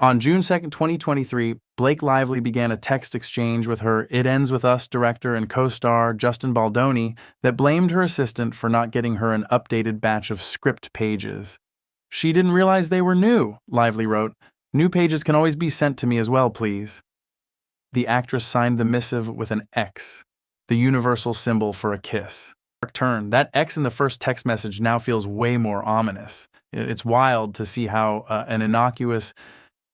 On June 2nd, 2023, Blake Lively began a text exchange with her It Ends With Us director and co-star Justin Baldoni that blamed her assistant for not getting her an updated batch of script pages. "She didn't realize they were new," Lively wrote. "New pages can always be sent to me as well, please." The actress signed the missive with an X, the universal symbol for a kiss. That X in the first text message now feels way more ominous. It's wild to see how an innocuous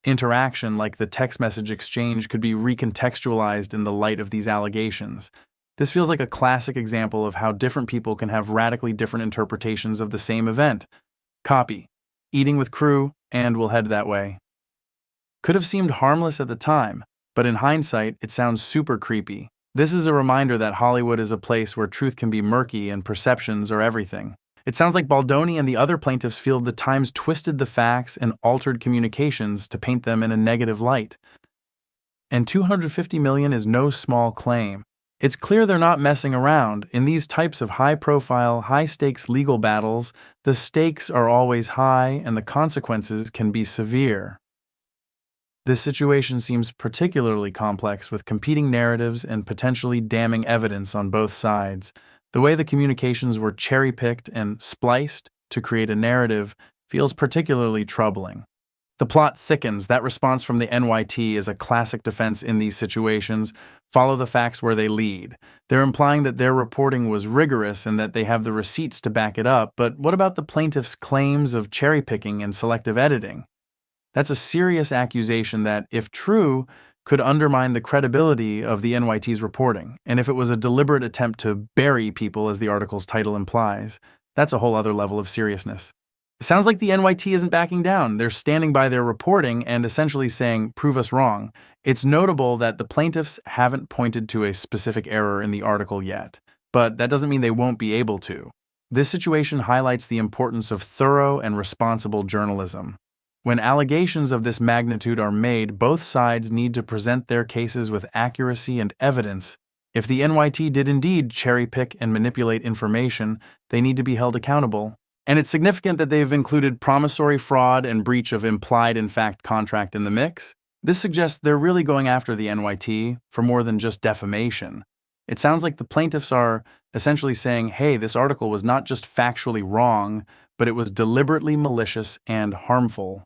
interaction like the text message exchange could be recontextualized in the light of these allegations. This feels like a classic example of how different people can have radically different interpretations of the same event. Copy: eating with crew, and we'll head that way. Could have seemed harmless at the time, but in hindsight, it sounds super creepy. This is a reminder that Hollywood is a place where truth can be murky and perceptions are everything. It sounds like Baldoni and the other plaintiffs feel the Times twisted the facts and altered communications to paint them in a negative light. And $250 million is no small claim. It's clear they're not messing around. In these types of high-profile, high-stakes legal battles, the stakes are always high and the consequences can be severe. This situation seems particularly complex with competing narratives and potentially damning evidence on both sides. The way the communications were cherry-picked and spliced to create a narrative feels particularly troubling. The plot thickens. That response from the NYT is a classic defense in these situations. Follow the facts where they lead. They're implying that their reporting was rigorous and that they have the receipts to back it up, but what about the plaintiff's claims of cherry-picking and selective editing? That's a serious accusation that, if true, could undermine the credibility of the NYT's reporting. And if it was a deliberate attempt to bury people, as the article's title implies, that's a whole other level of seriousness. It sounds like the NYT isn't backing down. They're standing by their reporting and essentially saying, prove us wrong. It's notable that the plaintiffs haven't pointed to a specific error in the article yet, but that doesn't mean they won't be able to. This situation highlights the importance of thorough and responsible journalism. When allegations of this magnitude are made, both sides need to present their cases with accuracy and evidence. If the NYT did indeed cherry-pick and manipulate information, they need to be held accountable. And it's significant that they've included promissory fraud and breach of implied-in-fact contract in the mix. This suggests they're really going after the NYT for more than just defamation. It sounds like the plaintiffs are essentially saying, hey, this article was not just factually wrong, but it was deliberately malicious and harmful.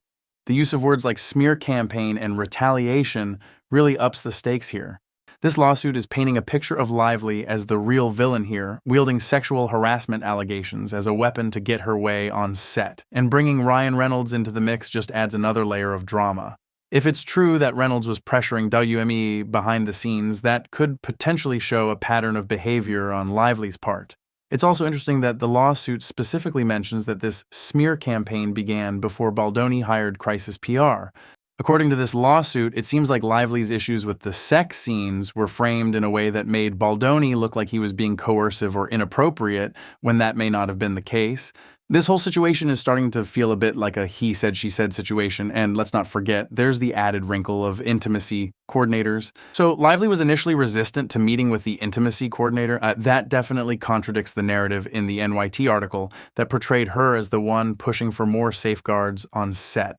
The use of words like smear campaign and retaliation really ups the stakes here. This lawsuit is painting a picture of Lively as the real villain here, wielding sexual harassment allegations as a weapon to get her way on set. And bringing Ryan Reynolds into the mix just adds another layer of drama. If it's true that Reynolds was pressuring WME behind the scenes, that could potentially show a pattern of behavior on Lively's part. It's also interesting that the lawsuit specifically mentions that this smear campaign began before Baldoni hired Crisis PR. According to this lawsuit, it seems like Lively's issues with the sex scenes were framed in a way that made Baldoni look like he was being coercive or inappropriate when that may not have been the case. This whole situation is starting to feel a bit like a he said, she said situation, and let's not forget, there's the added wrinkle of intimacy coordinators. So Lively was initially resistant to meeting with the intimacy coordinator. That definitely contradicts the narrative in the NYT article that portrayed her as the one pushing for more safeguards on set.